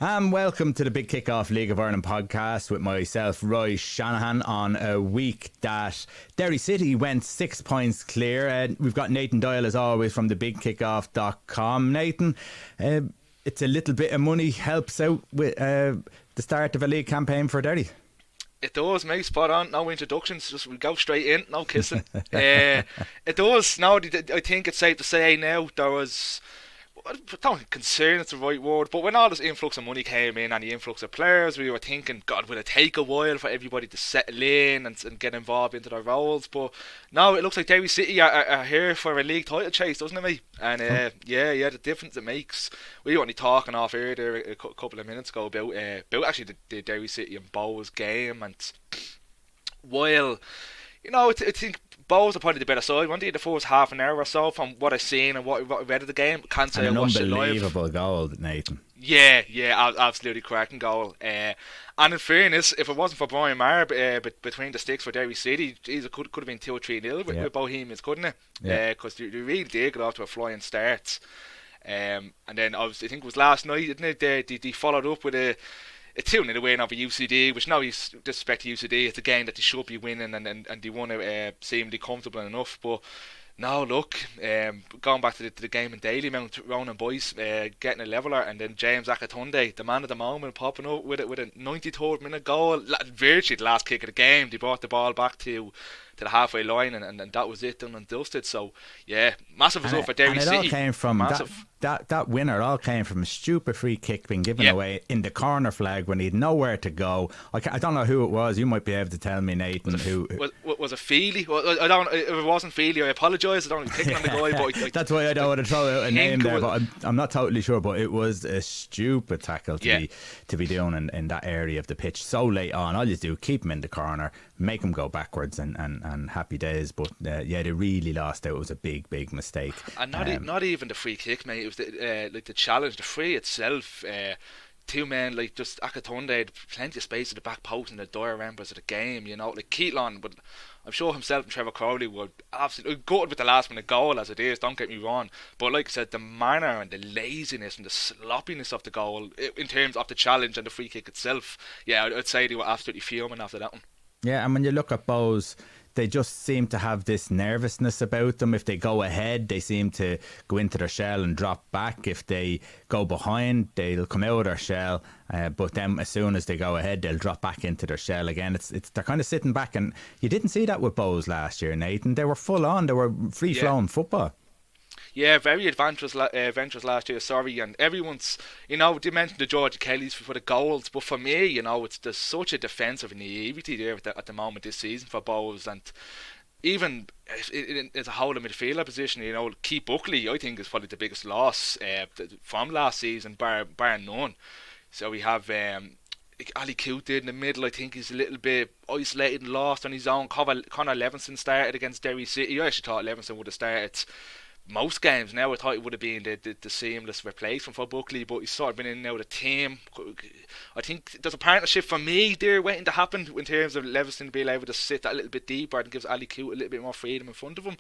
Welcome to the Big Kickoff League of Ireland podcast with myself, Roy Shanahan, on a week that Derry City went 6 points clear. We've got Nathan Doyle, as always, from thebigkickoff.com. Nathan, it's a little bit of money helps out with the start of a league campaign for Derry. It does, mate. Spot on. No introductions. Just we go straight in. No kissing. It does. No, I think it's safe to say now there was. I don't think concern is the right word, but when all this influx of money came in and the influx of players, we were thinking, God, will it take a while for everybody to settle in and get involved into their roles? But no, it looks like Derry City are here for a league title chase, doesn't it, mate? And yeah, the difference it makes. We were only talking off air there a couple of minutes ago about actually the Derry City and Bows game, and while I think Bows are probably the better side. One day the first half an hour or so from what I've seen and what I read of the game. Can't say I watched it live. An unbelievable goal, Nathan. Yeah, absolutely cracking goal. And in fairness, if it wasn't for Brian Maher between the sticks for Derry City, geez, it could have been 2 or 3-0 with Bohemians, couldn't it? Because they really did get off to a flying start. And then obviously I think it was last night, didn't it? They followed up with a 2-0 win over UCD, which now you disrespect UCD. It's a game that they should be winning, and they won it seemingly comfortable enough. But now look, going back to the game in Dalymount, Ronan Boyce getting a leveller, and then James Akatunde, the man of the moment, popping up with a 93rd minute goal, virtually the last kick of the game. They brought the ball back to the halfway line, and that was it, done and dusted. So yeah, massive result for Derry City. All came from that winner. All came from a stupid free kick being given away in the corner flag when he had nowhere to go. I don't know who it was. You might be able to tell me, Nathan. Was it Feely? Well, I don't. If it wasn't Feely, I apologise. I don't pick on the guy, but that's why I don't want to throw out a name there. But I'm not totally sure. But it was a stupid tackle to be doing in that area of the pitch so late on. All you do, keep him in the corner, make him go backwards, and happy days. But they really lost out. It was a big mistake. And not even the free kick, mate. It was the challenge, the free itself. 2 men, like just Akatunde had plenty of space at the back post and the Dyer members of the game. Like Keelan, but I'm sure himself and Trevor Crowley were absolutely gutted with the last minute goal as it is. Don't get me wrong, but like I said, the manner and the laziness and the sloppiness of the goal in terms of the challenge and the free kick itself, I'd say they were absolutely fuming after that one. Yeah, and when you look at Bows, they just seem to have this nervousness about them. If they go ahead, they seem to go into their shell and drop back. If they go behind, they'll come out of their shell. But then as soon as they go ahead, they'll drop back into their shell again. They're kind of sitting back, and you didn't see that with Bows last year, Nathan. They were full on. They were free-flowing football. Yeah, very adventurous last year, and everyone's, they mentioned the George Kellys for the goals, but for me, there's such a defensive naivety there at the moment this season for Bows, and even as a whole of midfielder position, Keith Buckley, I think, is probably the biggest loss from last season, bar none. So we have Ali Coote in the middle. I think he's a little bit isolated and lost on his own. Connor Levinson started against Derry City. I actually thought Levinson would have started most games. Now I thought it would have been the seamless replacement for Buckley, but he's sort of been in and out of the team. I think there's a partnership for me there waiting to happen in terms of Levinson being able to sit that little bit deeper and gives Ali Coote a little bit more freedom in front of him.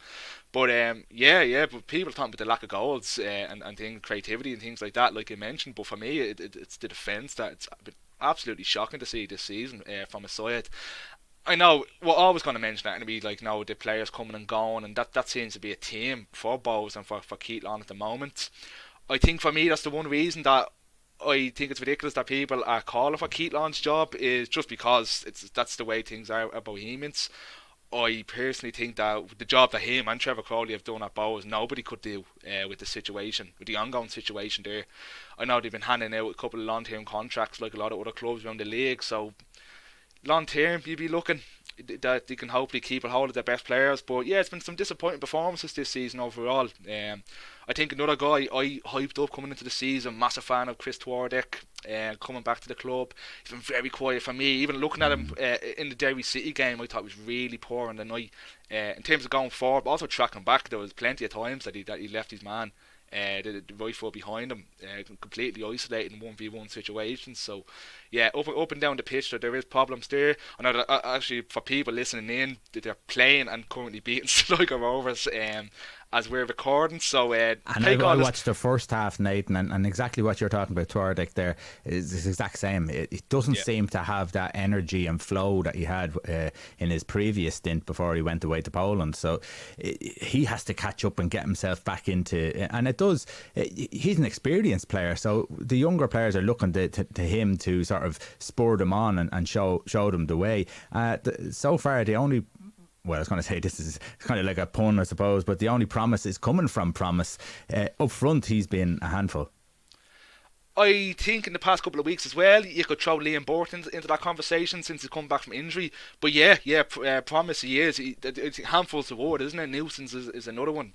But but people talking about the lack of goals and things, creativity and things like that, like I mentioned. But for me, it's the defence that's absolutely shocking to see this season from a side. I know we're always going to mention that, and be like, no, the players coming and going, and that seems to be a theme for Bows and for Keelan at the moment. I think for me, that's the one reason that I think it's ridiculous that people are calling for Keelan's job, is just because that's the way things are at Bohemians. I personally think that the job that him and Trevor Crowley have done at Bows, nobody could do with the ongoing situation there. I know they've been handing out a couple of long-term contracts like a lot of other clubs around the league, so long term you'd be looking that they can hopefully keep a hold of their best players. But yeah, it's been some disappointing performances this season overall. I think another guy I hyped up coming into the season, massive fan of Chris Twardick, coming back to the club. He's been very quiet for me. Even looking at him in the Derry City game, I thought he was really poor on the night. In terms of going forward, but also tracking back, there was plenty of times that he left his man the right foot behind him, completely isolated in 1v1 situations. So yeah, up and down the pitch there is problems there. I know that actually for people listening in, they're playing and currently beating Sligo Rovers as we're recording. So and I watched the first half, Nathan, and exactly what you're talking about, Twardick, there is the exact same. It doesn't seem to have that energy and flow that he had in his previous stint before he went away to Poland. So he has to catch up and get himself back into, and it does. He's an experienced player, so the younger players are looking to him to sort of spur them on and show them the way. So far, the only, well, I was going to say this is kind of like a pun, I suppose, but the only promise is coming from promise. Up front, he's been a handful. I think in the past couple of weeks as well, you could throw Liam Burton into that conversation since he's come back from injury. But promise he is. Handful's the word, isn't it? Nuisance is another one.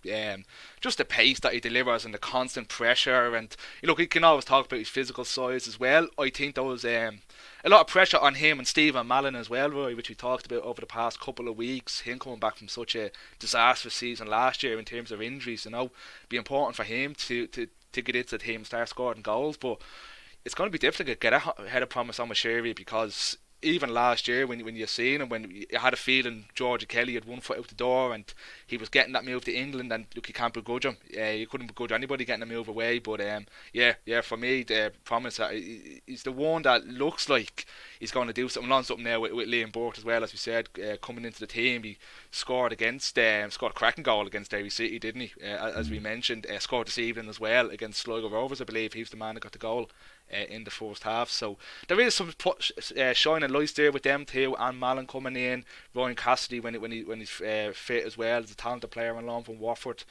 Just the pace that he delivers and the constant pressure. And look, he can always talk about his physical size as well. I think there was a lot of pressure on him and Stephen Mallon as well, Roy, which we talked about over the past couple of weeks. Him coming back from such a disastrous season last year in terms of injuries, it'd be important for him to get into the team, start scoring goals, but it's going to be difficult to get ahead of promise on Sherry, because even last year when you seen him, when you had a feeling George Kelly had 1 foot out the door and he was getting that move to England, and look, you can't begrudge him. You couldn't begrudge anybody getting a move away, but for me, the promise, he's the one that looks like he's going to do something now with Liam Burt as well. As we said, coming into the team, he scored a cracking goal against Derry City, didn't he? As we mentioned, scored this evening as well against Sligo Rovers. I believe he's the man that got the goal in the first half. So there is some shining lights there with them too, and Mallon coming in, Ryan Cassidy when he's fit as well, as a talented player on loan from Watford.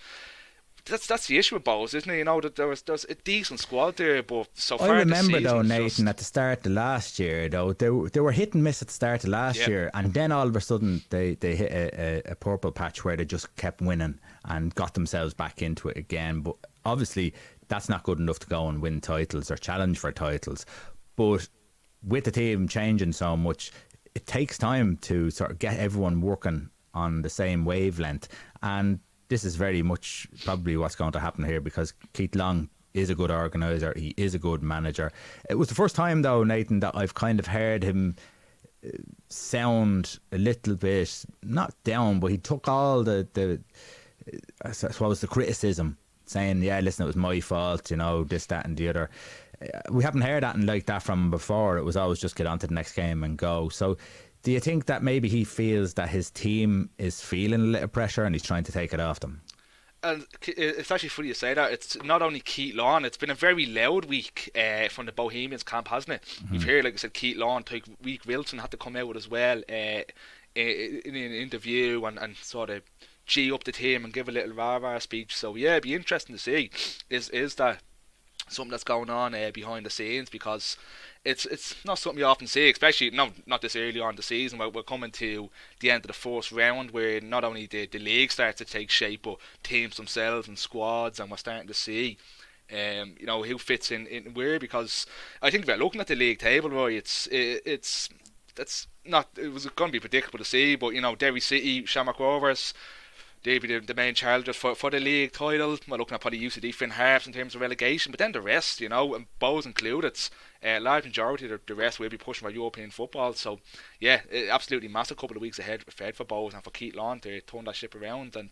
That's the issue with Bowes, isn't it? That there's a decent squad there, but so far I remember though, Nathan, at the start of last year, though they were hit and miss at the start of last year, and then all of a sudden they hit a purple patch where they just kept winning and got themselves back into it again. But obviously that's not good enough to go and win titles or challenge for titles. But with the team changing so much, it takes time to sort of get everyone working on the same wavelength, and this is very much probably what's going to happen here, because Keith Long is a good organiser, he is a good manager. It was the first time though, Nathan, that I've kind of heard him sound a little bit, not down, but he took all the I suppose the criticism, saying, yeah, listen, it was my fault, this, that and the other. We haven't heard that like that from him before. It was always just get on to the next game and go. So do you think that maybe he feels that his team is feeling a little pressure and he's trying to take it off them? And it's actually funny you say that. It's not only Keith Lawn, it's been a very loud week from the Bohemians camp, hasn't it? Mm-hmm. You've heard, like I said, Keith Lawn, Tyreek Wilson had to come out as well in an interview and sort of G up the team and give a little rah-rah speech. So yeah, it'd be interesting to see is that something that's going on behind the scenes, because it's not something you often see, especially not this early on in the season. We're coming to the end of the first round, where not only the league starts to take shape, but teams themselves and squads, and we're starting to see who fits in where, because I think if you're looking at the league table, Roy, it was going to be predictable to see, but Derry City, Shamrock Rovers, they'd be the main challengers for the league title. We're looking at probably UCD, Finn Harps in terms of relegation, but then the rest, and Bowes included, large majority of the rest will be pushing for European football. So yeah, absolutely massive couple of weeks ahead for Bowes and for Keith Lawn to turn that ship around. And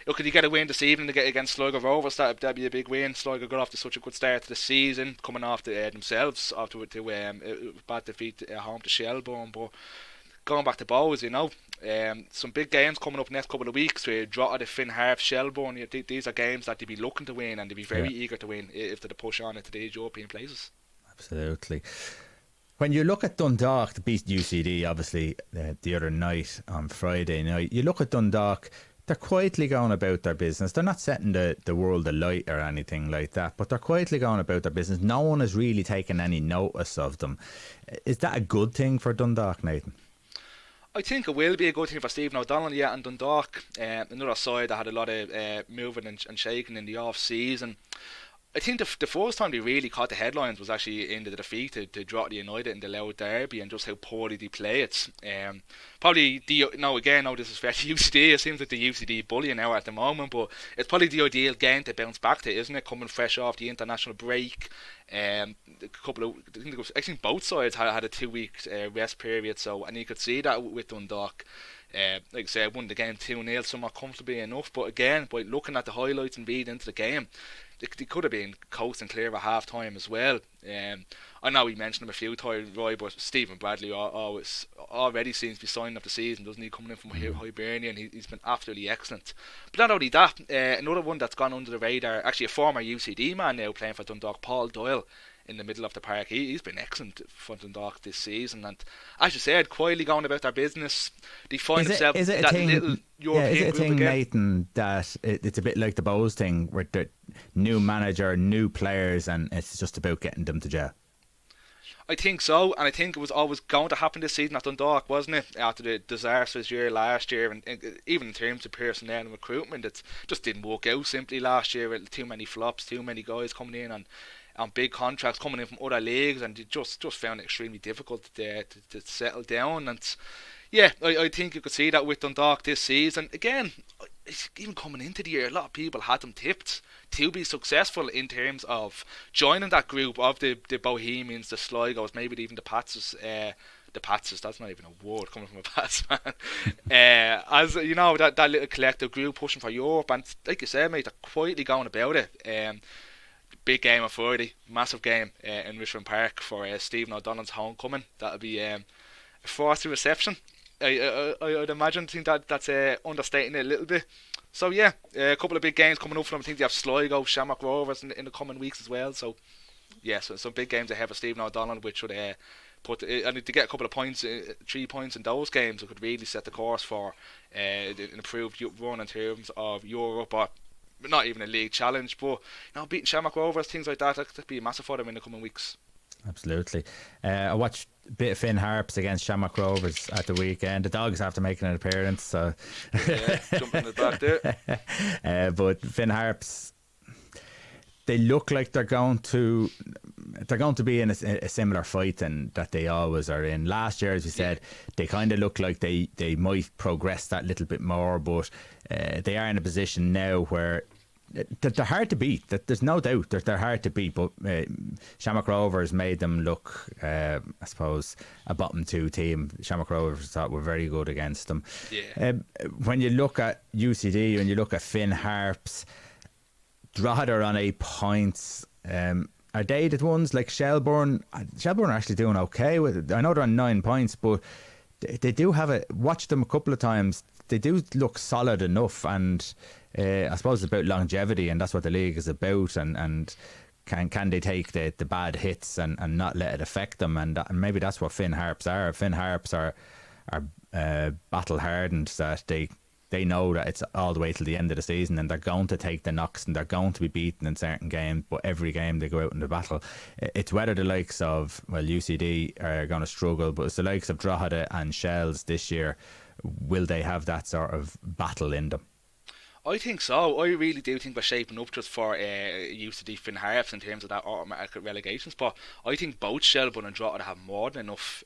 look, if you get a win this evening to get against Sligo Rovers, that'd be a big win. Sligo got off to such a good start to the season, coming off themselves after a bad defeat at home to Shelbourne, but going back to Bowes, some big games coming up next couple of weeks. Drogheda, Finn Harps, Shelbourne. These are games that they'd be looking to win, and they'd be very eager to win if they'd push on into these European places. Absolutely. When you look at Dundalk, the beat UCD obviously the other night on Friday night, you look at Dundalk, they're quietly going about their business. They're not setting the world alight or anything like that, but they're quietly going about their business. No one has really taken any notice of them. Is that a good thing for Dundalk, Nathan? I think it will be a good thing for Stephen O'Donnell, and Dundalk, another side that had a lot of moving and shaking in the off-season. I think the first time they really caught the headlines was actually in the defeat to Drogheda United in the Louth Derby, and just how poorly they play it. Probably this is fair to UCD. It seems like the UCD bullying now at the moment, but it's probably the ideal game to bounce back to, isn't it? Coming fresh off the international break. I think both sides had a 2 week rest period, and you could see that with Dundalk. Like I said, won the game 2-0 somewhat comfortably enough, but again, by looking at the highlights and reading into the game, they could have been coasting clear at half time as well. I know we mentioned him a few times, Roy, but Stephen Bradley already seems to be signing up the season, doesn't he? Coming in from Hibernian, he's been absolutely excellent. But not only that, another one that's gone under the radar, actually a former UCD man now playing for Dundalk, Paul Doyle, in the middle of the park. He's been excellent for Dundalk this season, and as you said, quietly going about their business. They find themselves is it that thing, little European is it a group thing, again. Nathan, that it's a bit like the Bows thing, where the new manager, new players, and it's just about getting them to gel? I think so, and I think it was always going to happen this season at Dundalk, wasn't it? After the disastrous year last year, and even in terms of personnel and recruitment, it just didn't work out simply last year. Too many flops, too many guys coming in on big contracts coming in from other leagues, and they just found it extremely difficult to settle down. And yeah, I think you could see that with Dundalk this season. Again, even coming into the year, a lot of people had them tipped to be successful in terms of joining that group of the Bohemians, the Sligos, maybe even the Patses. The Patses, that's not even a word coming from a Pats man. As you know, that little collective group pushing for Europe, and like you said, mate, they're quietly going about it. Big game on Friday, massive game in Richmond Park for Stephen O'Donnell's homecoming. That'll be a frosty reception. I'd imagine. I think that's understating it a little bit. So yeah, a couple of big games coming up for them. I think they have Sligo, Shamrock Rovers in the coming weeks as well. So yeah, so some big games ahead for Stephen O'Donnell, which should and to get a couple of points, 3 points in those games, it could really set the course for an improved run in terms of Europe, or not even a league challenge, but beating Shamrock Rovers, things like that could be massive for them in the coming weeks. Absolutely. I watched a bit of Finn Harps against Shamrock Rovers at the weekend. The Dogs after making an appearance, so yeah, jumping in the back there. But Finn Harps, they look like they're going to be in a similar fight than that they always are in. Last year, as you said, they kind of look like they might progress that little bit more, but they are in a position now where they're hard to beat. There's no doubt that they're hard to beat, but Shamrock Rovers made them look, I suppose, a bottom two team. Shamrock Rovers thought were very good against them. Yeah. When you look at UCD, when you look at Finn Harps, Drogheda are on 8 points. Are they the ones like Shelbourne? Shelbourne are actually doing okay with it. I know they're on 9 points, but they do have watched them a couple of times. They do look solid enough, and I suppose it's about longevity, and that's what the league is about. And can they take the bad hits and not let it affect them? And maybe that's what Finn Harps are. Finn Harps are battle hardened, that they know that it's all the way till the end of the season, and they're going to take the knocks, and they're going to be beaten in certain games, but every game they go out in the battle. It's whether the likes of, UCD are going to struggle, but it's the likes of Drogheda and Shells this year, will they have that sort of battle in them? I think so. I really do think we're shaping up just for UCD Finn Harps in terms of that automatic relegation spot. I think both Shelbourne and Drogheda have more than enough.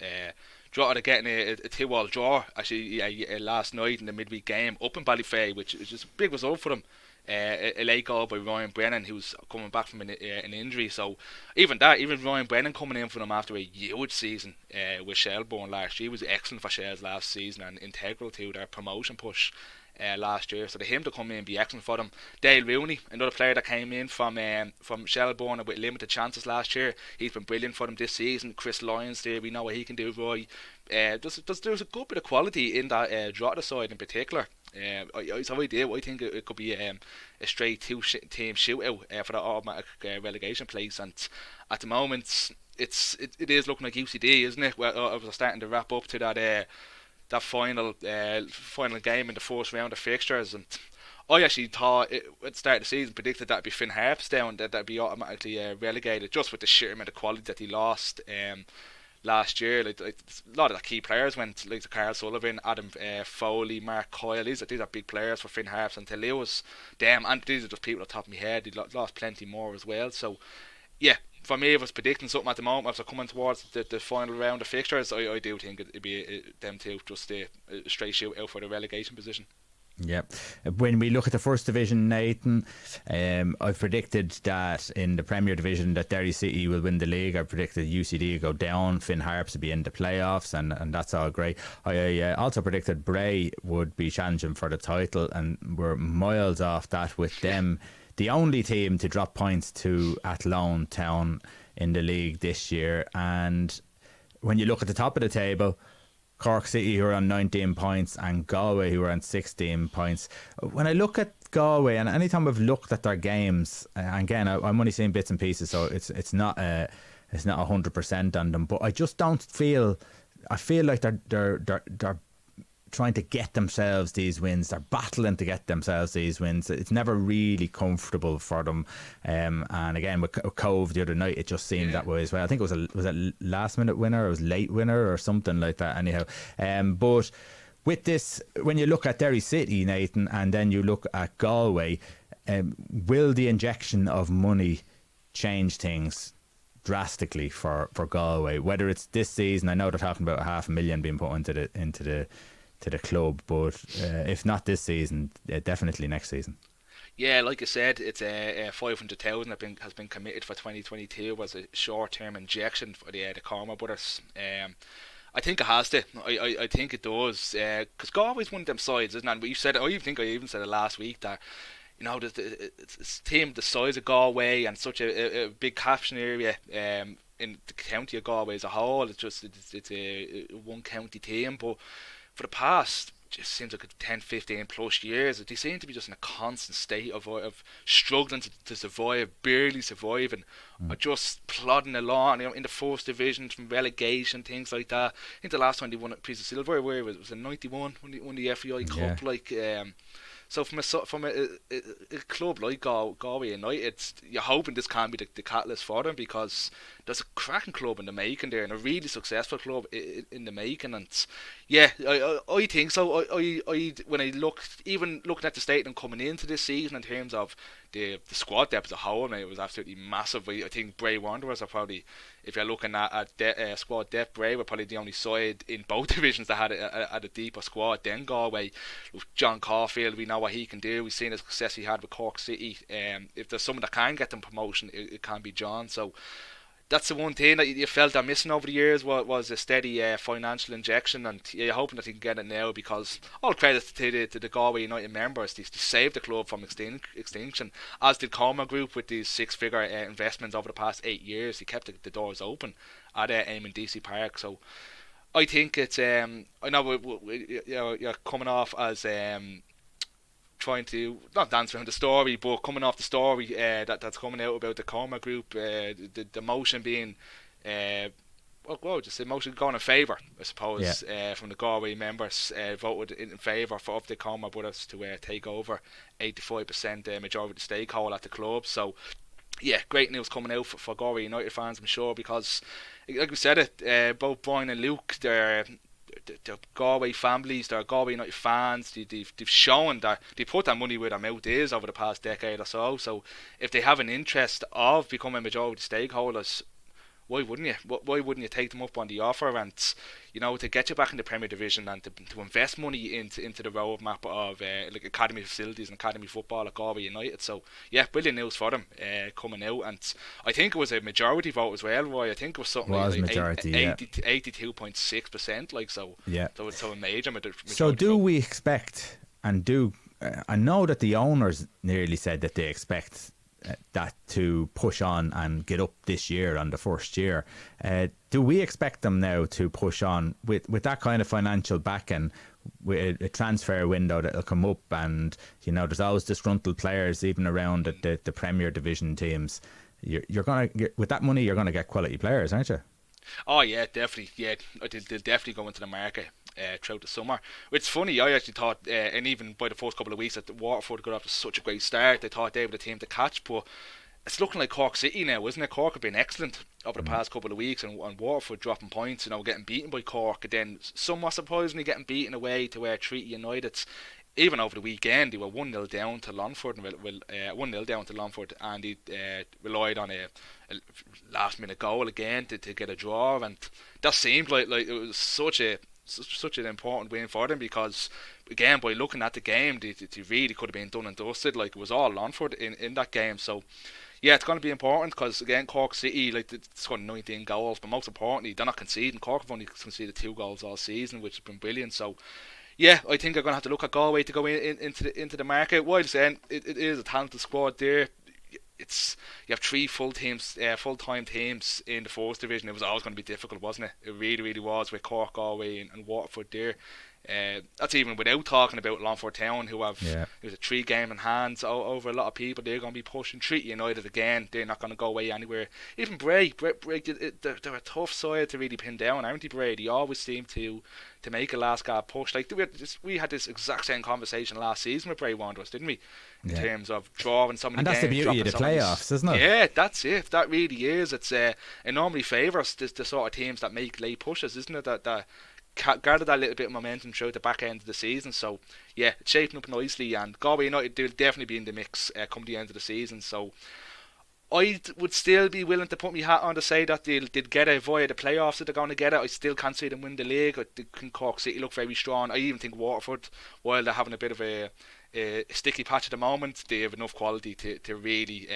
Drogheda getting a 2-2 draw actually last night in the midweek game up in Ballyfay, which is just a big result for them. A late goal by Ryan Brennan, who's coming back from an injury. So even Ryan Brennan coming in for them after a huge season with Shelbourne last year, was excellent for Shells last season and integral to their promotion push last year. So to him to come in and be excellent for them. Dale Rooney, another player that came in from Shelbourne with limited chances last year, he's been brilliant for them this season. Chris Lyons there, we know what he can do, Roy. There's a good bit of quality in that Drogheda side in particular. I think it could be a straight two-team shootout for the automatic relegation place, and at the moment it is looking like UCD, isn't it? Well, I was starting to wrap up to that final game in the first round of fixtures, and I actually thought at the start of the season predicted that'd be Finn Harps down, that'd be automatically relegated just with the sheer amount of quality that he lost. last year. Like a lot of the key players went, like Carl Sullivan, Adam Foley, Mark Coyle. These are big players for Finn Harps, and to lose them, and these are just people at the top of my head. They lost plenty more as well. So yeah, for me, if I was predicting something at the moment, after coming towards the final round of fixtures, I do think it'd be them two just stay straight shoot out for the relegation position. Yep. When we look at the first division, Nathan, I've predicted that in the Premier Division that Derry City will win the league. I predicted UCD will go down, Finn Harps will be in the playoffs, and that's all great. I also predicted Bray would be challenging for the title, and we're miles off that with them. The only team to drop points to Athlone Town in the league this year. And when you look at the top of the table, Cork City, who are on 19 points, and Galway, who are on 16 points. When I look at Galway, and anytime I've looked at their games, and again, I'm only seeing bits and pieces, so it's not 100% on them, but I just don't feel. I feel like they're trying to get themselves these wins. They're battling to get themselves these wins. It's never really comfortable for them. And again, with Cove the other night, it just seemed that way as well. I think it was a last minute winner, or it was late winner, or something like that. Anyhow, but with this, when you look at Derry City, Nathan, and then you look at Galway, will the injection of money change things drastically for Galway? Whether it's this season, I know they're talking about $500,000 being put into the club, but if not this season, definitely next season. Yeah, like I said, it's 500,000 has been committed for 2022 as a short-term injection for the Cormac brothers. I think it has to. I think it does, because Galway's one of them sides, isn't it? And we've said it. I even said it last week that, you know, it's a team the size of Galway and such a big caption area in the county of Galway as a whole. It's a one county team, but for the past, just seems like 10, 15 plus years, they seem to be just in a constant state of struggling to survive, barely surviving, or just plodding along, you know, in the first division from relegation, things like that. I think the last time they won a piece of silver, where it was in '91 when they won the FEI Cup, like. So from a club like Galway United, you're hoping this can be the catalyst for them, because there's a cracking club in the making there, and a really successful club in the making. And yeah, I think so. I when I looking at the state of them coming into this season in terms of the squad depth as a whole, man, it was absolutely massive. I think Bray Wanderers are probably, if you're looking at squad depth, Bray were probably the only side in both divisions that had a deeper squad than Galway. With John Caulfield, we know what he can do. We've seen the success he had with Cork City. If there's someone that can get them promotion, it can be John. So that's the one thing that you felt they're missing over the years, was a steady financial injection, and you're hoping that they can get it now, because all credit to the Galway United members. They saved the club from extinction, as did Cormac Group with these six-figure investments over the past 8 years. They kept the doors open at Eamon DC Park. So I think it's I know you're coming off as trying to not dance around the story, but coming off the story that's coming out about the Cormac Group, the motion being just the motion going in favour, I suppose, from the Galway members, voted in favour of the Cormac brothers to take over 85% majority stakeholder at the club. So yeah, great news coming out for Galway United fans, I'm sure, because like we said it, both Brian and Luke, they're Galway families, they're Galway United fans. They've shown that they put that money where their mouth is over the past decade or so. So if they have an interest of becoming majority stakeholders, why wouldn't you? Why wouldn't you take them up on the offer, and, you know, to get you back in the Premier Division, and to invest money into the roadmap of like academy facilities and academy football at Galway United? So yeah, brilliant news for them coming out, and I think it was a majority vote as well, Roy. I think it was something like majority, 82.6%, like, so. Yeah. So a major majority. So do vote. we expect, and do I know that the owners nearly said that they expect that to push on and get up this year on the first year. Do we expect them now to push on with that kind of financial backing, with a transfer window that'll come up, and, you know, there's always disgruntled players even around the Premier Division teams. You're gonna get, with that money, you're gonna get quality players, aren't you? Oh yeah, definitely. Yeah, they'll definitely go into the market throughout the summer. It's funny, I actually thought, and even by the first couple of weeks, that Waterford got off to such a great start, I thought they were the team to catch, but it's looking like Cork City now, isn't it? Cork have been excellent over the past couple of weeks, and Waterford dropping points, getting beaten by Cork, and then somewhat surprisingly getting beaten away to Treaty United. Even over the weekend, they were 1-0 down to Longford, and 1-0 down to Longford, and they relied on a last-minute goal again to get a draw, and that seemed like it was such an important win for them, because again, by looking at the game, they really could have been done and dusted. Like, it was all Longford in that game. So yeah, it's going to be important, because again, Cork City, like, it's scored 19 goals, but most importantly, they're not conceding. Cork have only conceded 2 goals all season, which has been brilliant. So yeah, I think they're going to have to look at Galway to go into the market. While saying it is a talented squad there, you have 3 full-time teams in the first division. It was always going to be difficult, wasn't it? It really, really was, with Cork, Galway, and Waterford there. That's even without talking about Longford Town, who have there's a 3 game in hands over a lot of people. They're going to be pushing Treaty United again. They're not going to go away anywhere. Even Bray, they're a tough side to really pin down, aren't they, Bray? They always seem to make a last guard push. Like, we had this exact same conversation last season with Bray Wanderers, didn't we? In terms of drawing so many games. And that's the beauty of the playoffs, isn't it? Yeah, that's it. That really is. It normally favours the sort of teams that make late pushes, isn't it? That gathered that little bit of momentum throughout the back end of the season. So yeah, it's shaping up nicely, and Galway United will definitely be in the mix come the end of the season. So I would still be willing to put my hat on to say that they'll get it via the playoffs. If they're going to get it, I still can't see them win the league. I think Cork City look very strong. I even think Waterford, while they're having a bit of a sticky patch at the moment, they have enough quality to really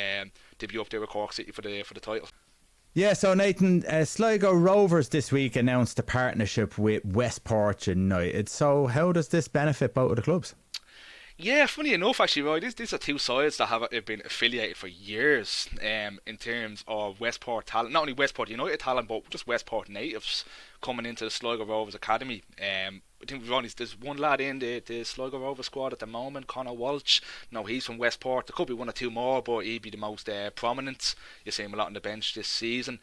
to be up there with Cork City for the title. Yeah, so Nathan, Sligo Rovers this week announced a partnership with Westport United. So how does this benefit both of the clubs? Yeah, funny enough, actually, right, these are 2 sides that have been affiliated for years in terms of Westport talent. Not only Westport United talent, but just Westport natives coming into the Sligo Rovers Academy. I think there's one lad in the Sligo Rovers squad at the moment, Conor Walsh. No, he's from Westport. There could be 1 or 2 more, but he'd be the most prominent. You see him a lot on the bench this season.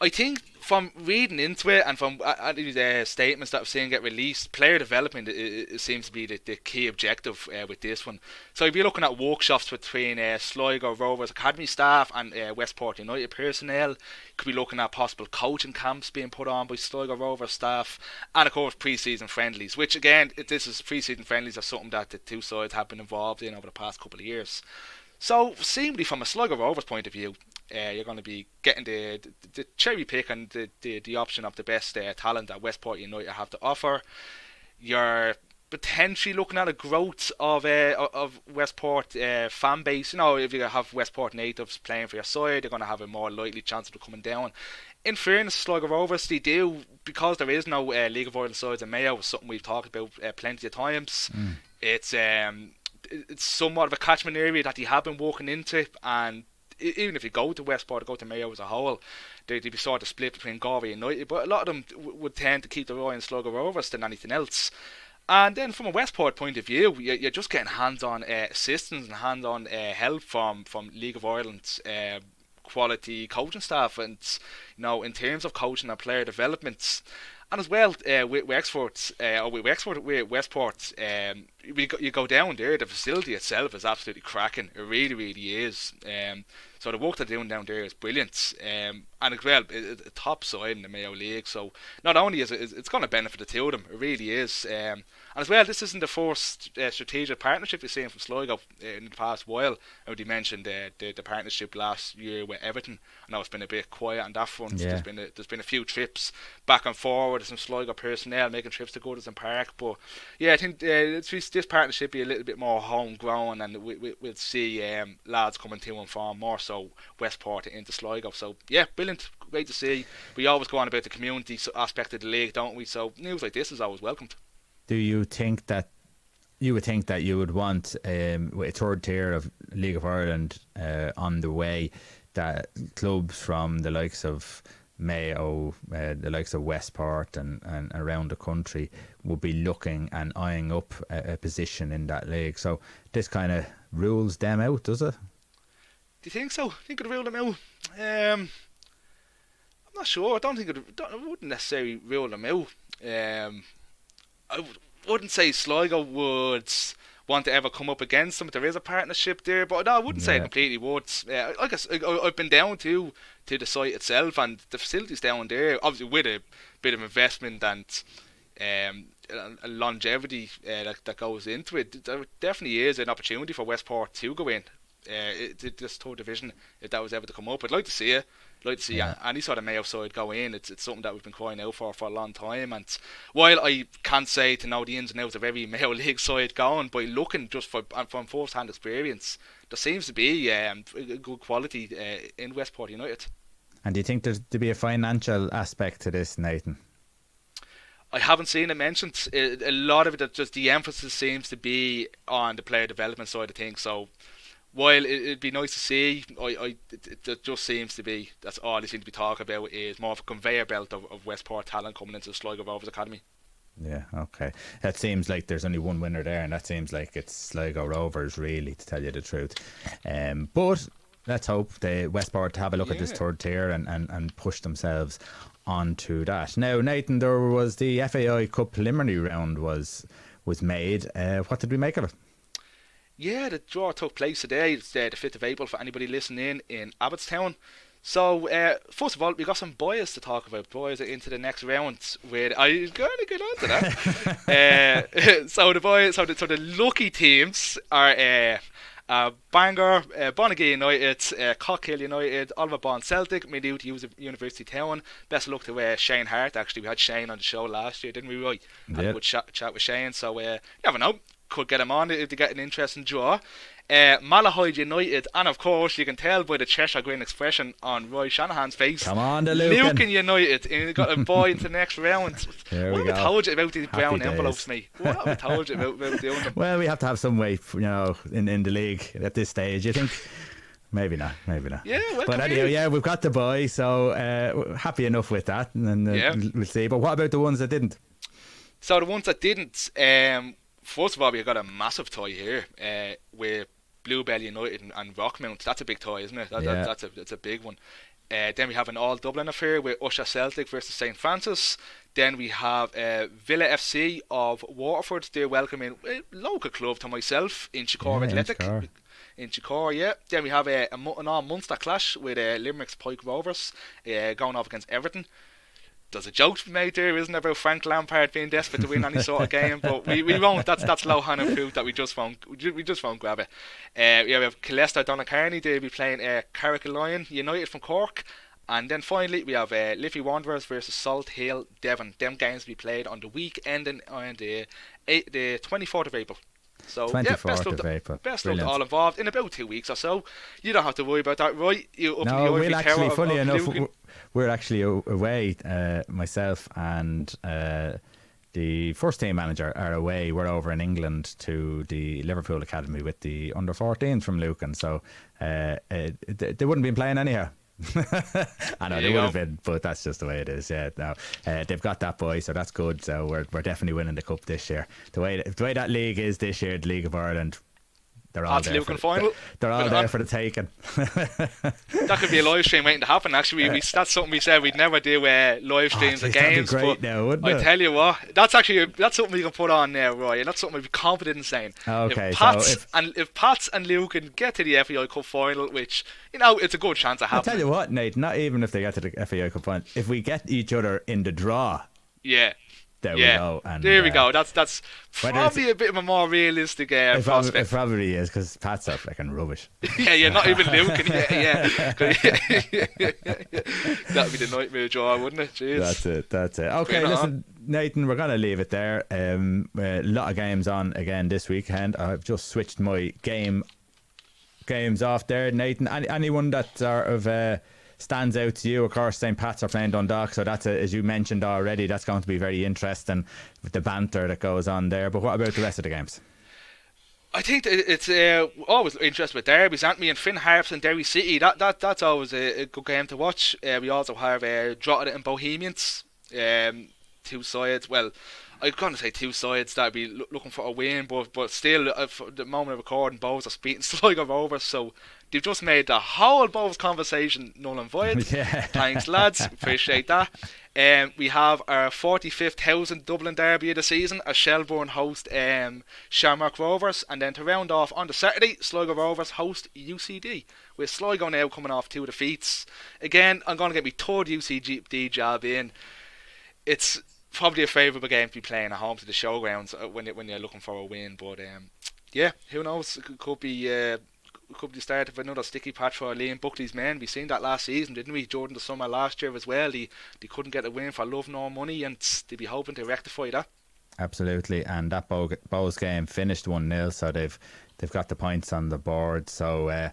I think from reading into it, and from the statements that I've seen get released, player development it seems to be the key objective with this one. So if you're looking at workshops between Sligo Rovers Academy staff and Westport United personnel, you could be looking at possible coaching camps being put on by Sligo Rovers staff, and of course pre-season friendlies, which again, pre-season friendlies are something that the 2 sides have been involved in over the past couple of years. So, seemingly from a Sligo Rovers point of view, you're going to be getting the cherry pick and the option of the best talent that Westport United have to offer. You're potentially looking at a growth of Westport fan base. If you have Westport natives playing for your side, they're going to have a more likely chance of coming down. In fairness, Sligo Rovers, they do, because there is no League of Ireland sides in Mayo, something we've talked about plenty of times. It's somewhat of a catchment area that they have been walking into, and even if you go to Westport or go to Mayo as a whole, they'd be sort of split between Galway and United, but a lot of them would tend to keep their eye on Sligo Rovers than anything else. And then from a Westport point of view, you're just getting hands-on assistance and hands-on help from League of Ireland's quality coaching staff, and in terms of coaching and player development. And as well, with Westport, you go down there, the facility itself is absolutely cracking. It really, really is. So the work they're doing down there is brilliant. And as well, it's a top side in the Mayo League. So not only is it's going to benefit the 2 of them, it really is. And as well, this isn't the first strategic partnership we've seen from Sligo in the past while. I already mentioned the partnership last year with Everton. I know it's been a bit quiet on that front. Yeah. There's been a few trips back and forward, some Sligo personnel making trips to Goodison Park. But yeah, I think this partnership be a little bit more homegrown, and we'll see lads coming to and from more so Westport into Sligo. So yeah, brilliant, great to see. We always go on about the community aspect of the league, don't we? So news like this is always welcomed. Do you think that you would want a 3rd tier of League of Ireland on the way, that clubs from the likes of Mayo, the likes of Westport and around the country would be looking and eyeing up a position in that league? So this kind of rules them out, does it? Do you think so? I think it would rule them out. I'm not sure. I don't think it wouldn't necessarily rule them out. I wouldn't say Sligo would want to ever come up against them. There is a partnership there, but no, I wouldn't say it completely would. I guess I've been down to the site itself, and the facilities down there, obviously with a bit of investment and a longevity that goes into it. There definitely is an opportunity for Westport to go in to this third division if that was ever to come up. I'd like to see it. Like to see any sort of Mayo side go in. It's something that we've been crying out for a long time. And while I can't say to know the ins and outs of every Mayo League side going, by looking just from first-hand experience, there seems to be good quality in Westport United. And do you think there's to be a financial aspect to this, Nathan? I haven't seen it mentioned. A lot of it, just the emphasis seems to be on the player development side of things. So while it'd be nice to see, it just seems to be, that's all they seem to be talking about, is more of a conveyor belt of Westport talent coming into the Sligo Rovers Academy. Yeah, okay. That seems like there's only one winner there, and that seems like it's Sligo Rovers, really, to tell you the truth. But let's hope the Westport have a look at this third tier and push themselves onto that. Now, Nathan, there was the FAI Cup Preliminary Round was made. What did we make of it? Yeah, the draw took place today. It's the 5th of April for anybody listening in Abbottstown. So, first of all, we got some boys to talk about. Boys are into the next round. I'm going to get on to that. So the lucky teams are Bangor, Bonaghy United, Cockhill United, Oliver Bond Celtic, Maynooth University Town. Best of luck to Shane Hart. Actually, we had Shane on the show last year, didn't we, Roy? Had a good chat with Shane. So, you never know. Could get him on if they get an interesting draw. Malahide United, and of course you can tell by the Cheshire Green expression on Roy Shanahan's face. Come on, the Lucan United, and got a boy into the next round. There what we have go. I told you about these Happy brown days. envelopes, mate? What have I told you about doing them? Well, we have to have some way, in the league at this stage. You think? Maybe not. Yeah, well, but anyhow, we've got the boy, so happy enough with that, and we'll see. But what about the ones that didn't? So the ones that didn't, first of all, we've got a massive tie here with Bluebell United and Rockmount. That's a big tie, isn't it? That's a big one. Then we have an all Dublin affair with Usher Celtic versus St Francis. Then we have Villa FC of Waterford. They're welcoming a local club to myself in Chicor Athletic. In Chicor, yeah. Then we have an all Munster clash with Limerick's Pike Rovers going off against Everton. There's a joke to be made there, isn't there, about Frank Lampard being desperate to win any sort of game, but we won't. That's low hanging fruit that we just won't grab it. We have Killester Donacarney. They'll be playing Carrick-Lion United from Cork, and then finally we have Liffey Wanderers versus Salt Hill Devon. Them games will be played on the week ending on the 24th of April. So 24th of April. Best luck to all involved in about 2 weeks or so. You don't have to worry about that, right? We'll actually, funny enough, we're actually away. Myself and the first team manager are away. We're over in England to the Liverpool Academy with the under 14s from Lucan. So they wouldn't be playing anyhow. I know they would have been, but that's just the way it is. Yeah, no, they've got that boy, so that's good. So we're definitely winning the cup this year. The way that league is this year, the League of Ireland, they're all there for final. They're all there for the taking. That could be a live stream waiting to happen. Actually, that's something we said we'd never do live streams of games. That'd be great now, wouldn't it? I tell you what, that's something we can put on there, Roy, and that's something I'd be confident in saying. Okay, if Pats and Lucan get to the FAI Cup final, which it's a good chance of happening. I'll tell you what, Nate. Not even if they get to the FAI Cup final, if we get each other in the draw. Yeah. There we go. And there we go. That's probably a bit of a more realistic prospect. It probably is, because Pats are fucking rubbish. yeah, not even Lucan. Yeah. That'd be the nightmare draw, wouldn't it? Jeez. That's it. Okay, listen, Nathan, we're going to leave it there. A lot of games on again this weekend. I've just switched my games off there. Nathan, anyone that sort of stands out to you? Of course, St. Pat's are playing Dundalk, so that's, as you mentioned already, that's going to be very interesting with the banter that goes on there. But what about the rest of the games? I think it's always interesting with derbies, aren't we? And Finn Harps and Derry City, that's always a good game to watch. We also have Drogheda and Bohemians, two sides. Well, I'm going to say two sides that would be looking for a win, but still, for the moment of recording, Bows are beating Sligo Rovers, so they've just made the whole Bows conversation null and void. Yeah. Thanks, lads. Appreciate that. We have our 45th Housing Dublin derby of the season as Shelbourne host Shamrock Rovers, and then to round off on the Saturday, Sligo Rovers host UCD, with Sligo now coming off 2 defeats. Again, I'm going to get my third UCD job in. It's probably a favourable game to be playing at home to the showgrounds when you're looking for a win, but yeah, who knows? It could be the start of another sticky patch for Liam Buckley's men. We seen that last season, didn't we? During the summer last year as well, they couldn't get a win for love nor money, and they'd be hoping to rectify that. Absolutely, and that Bows game finished 1-0, so they've got the points on the board. So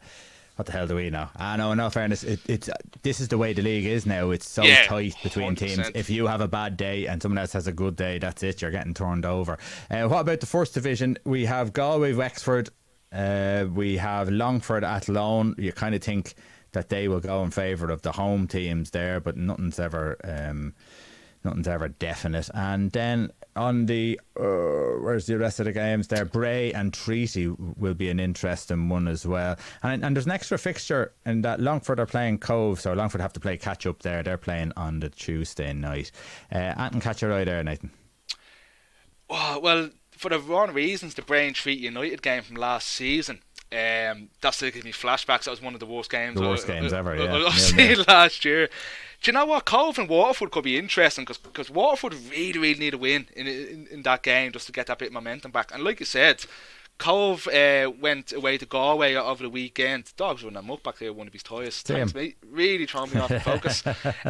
what the hell do we know? No, in all fairness, this is the way the league is now. It's so tight between 100%. Teams. If you have a bad day and someone else has a good day, that's it. You're getting turned over. What about the first division? We have Galway, Wexford. We have Longford at Lone. You kind of think that they will go in favour of the home teams there, but nothing's ever definite. And then on the where's the rest of the games there? Bray and Treaty will be an interesting one as well. And there's an extra fixture in that Longford are playing Cove, so Longford have to play catch up there. They're playing on the Tuesday night. Anton, catch your eye there, Nathan. Oh, well, for the wrong reasons, the Bray and Treaty United game from last season. That still gives me flashbacks. That was one of the worst games. Games ever, yeah. I've seen last year. Do you know what? Cove and Waterford could be interesting because Waterford really need a win in that game just to get that bit of momentum back. And like you said, Cove went away to Galway over the weekend. Dogs running amok back there, one of his toys. Thanks, mate. Really throwing me off the focus.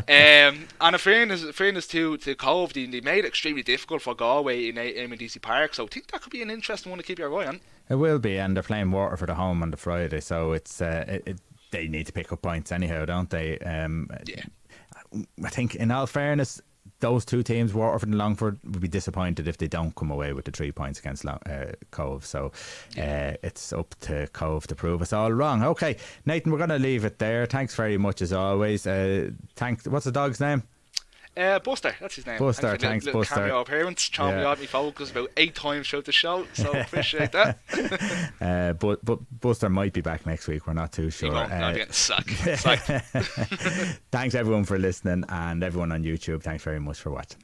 And in fairness to Cove, they made it extremely difficult for Galway in AMDC Park. So I think that could be an interesting one to keep your eye on. It will be, and they're playing Waterford at home on the Friday, so it's they need to pick up points anyhow, don't they? Yeah. I think, in all fairness, those two teams, Waterford and Longford, would be disappointed if they don't come away with the 3 points against Cove. So it's up to Cove to prove us all wrong. Okay, Nathan, we're going to leave it there. Thanks very much as always. What's the dog's name? Buster, that's his name. Buster, thanks, Buster. Cameo appearance, chomping on me focus about 8 times throughout the show, so appreciate that. But Buster might be back next week. We're not too sure. He won't. I'll be getting sacked. Thanks everyone for listening, and everyone on YouTube. Thanks very much for watching.